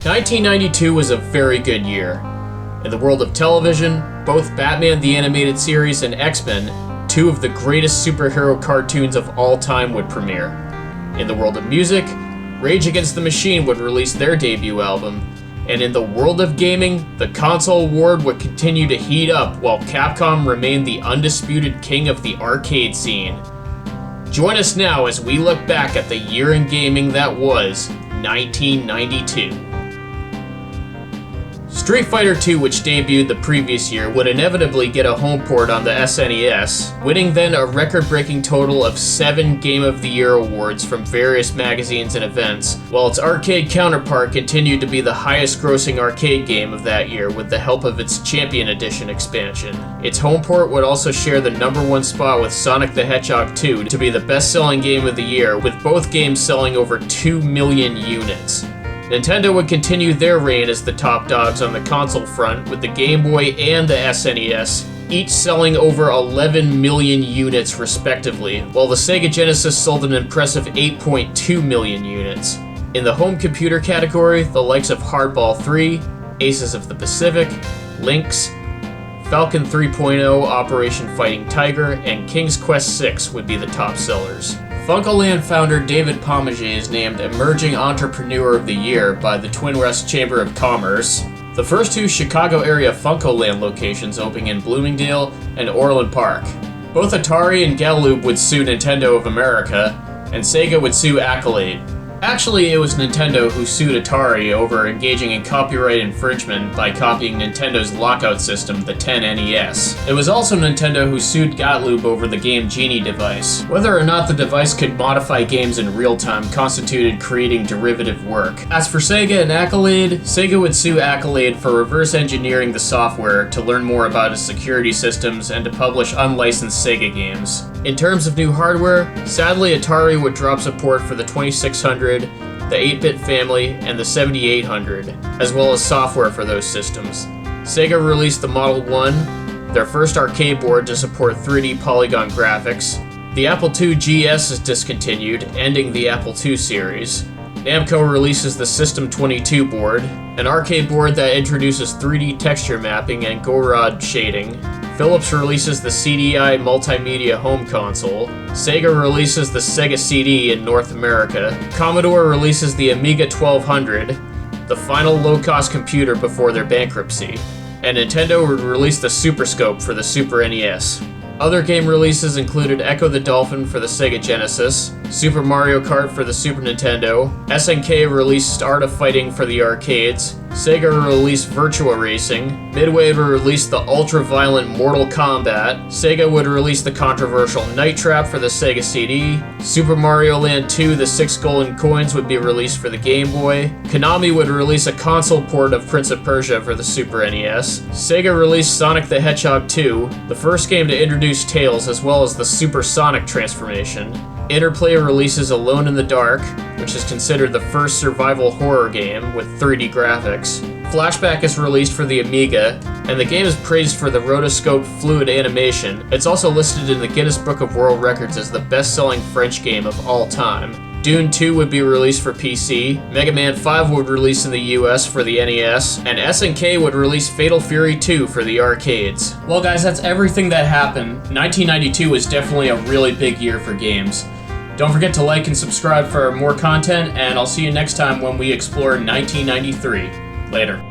1992 was a very good year. In the world of television, both Batman the Animated Series and X-Men, two of the greatest superhero cartoons of all time, would premiere. In the world of music, Rage Against the Machine would release their debut album. And in the world of gaming, the console war would continue to heat up while Capcom remained the undisputed king of the arcade scene. Join us now as we look back at the year in gaming that was 1992. Street Fighter II, which debuted the previous year, would inevitably get a home port on the SNES, winning then a record-breaking total of 7 Game of the Year awards from various magazines and events, while its arcade counterpart continued to be the highest-grossing arcade game of that year with the help of its Champion Edition expansion. Its home port would also share the #1 spot with Sonic the Hedgehog 2 to be the best-selling game of the year, with both games selling over 2 million units. Nintendo would continue their reign as the top dogs on the console front, with the Game Boy and the SNES each selling over 11 million units respectively, while the Sega Genesis sold an impressive 8.2 million units. In the home computer category, the likes of Hardball 3, Aces of the Pacific, Lynx, Falcon 3.0, Operation Fighting Tiger, and King's Quest VI would be the top sellers. FuncoLand founder David Pomager is named Emerging Entrepreneur of the Year by the Twin West Chamber of Commerce. The first 2 Chicago area FuncoLand locations opening in Bloomingdale and Orland Park. Both Atari and Galoob would sue Nintendo of America, and Sega would sue Accolade. Actually, it was Nintendo who sued Atari over engaging in copyright infringement by copying Nintendo's lockout system, the 10NES. It was also Nintendo who sued Gottlob over the Game Genie device. Whether or not the device could modify games in real time constituted creating derivative work. As for Sega and Accolade, Sega would sue Accolade for reverse engineering the software to learn more about its security systems and to publish unlicensed Sega games. In terms of new hardware, sadly Atari would drop support for the 2600, the 8-bit family, and the 7800, as well as software for those systems. Sega released the Model 1, their first arcade board to support 3D polygon graphics. The Apple II GS is discontinued, ending the Apple II series. Namco releases the System 22 board, an arcade board that introduces 3D texture mapping and Gorod shading. Philips releases the CDI multimedia home console. Sega releases the Sega CD in North America. Commodore releases the Amiga 1200, the final low-cost computer before their bankruptcy. And Nintendo would release the Super Scope for the Super NES. Other game releases included Echo the Dolphin for the Sega Genesis, Super Mario Kart for the Super Nintendo, SNK released Art of Fighting for the arcades, Sega released Virtua Racing, Midway would release the ultra-violent Mortal Kombat, Sega would release the controversial Night Trap for the Sega CD, Super Mario Land 2 The 6 Golden Coins would be released for the Game Boy, Konami would release a console port of Prince of Persia for the Super NES, Sega released Sonic the Hedgehog 2, the first game to introduce Tails as well as the Super Sonic transformation. Interplay releases Alone in the Dark, which is considered the first survival horror game with 3D graphics. Flashback is released for the Amiga, and the game is praised for the rotoscope fluid animation. It's also listed in the Guinness Book of World Records as the best-selling French game of all time. Dune 2 would be released for PC, Mega Man 5 would release in the US for the NES, and SNK would release Fatal Fury 2 for the arcades. Well guys, that's everything that happened. 1992 was definitely a really big year for games. Don't forget to like and subscribe for more content, and I'll see you next time when we explore 1993. Later.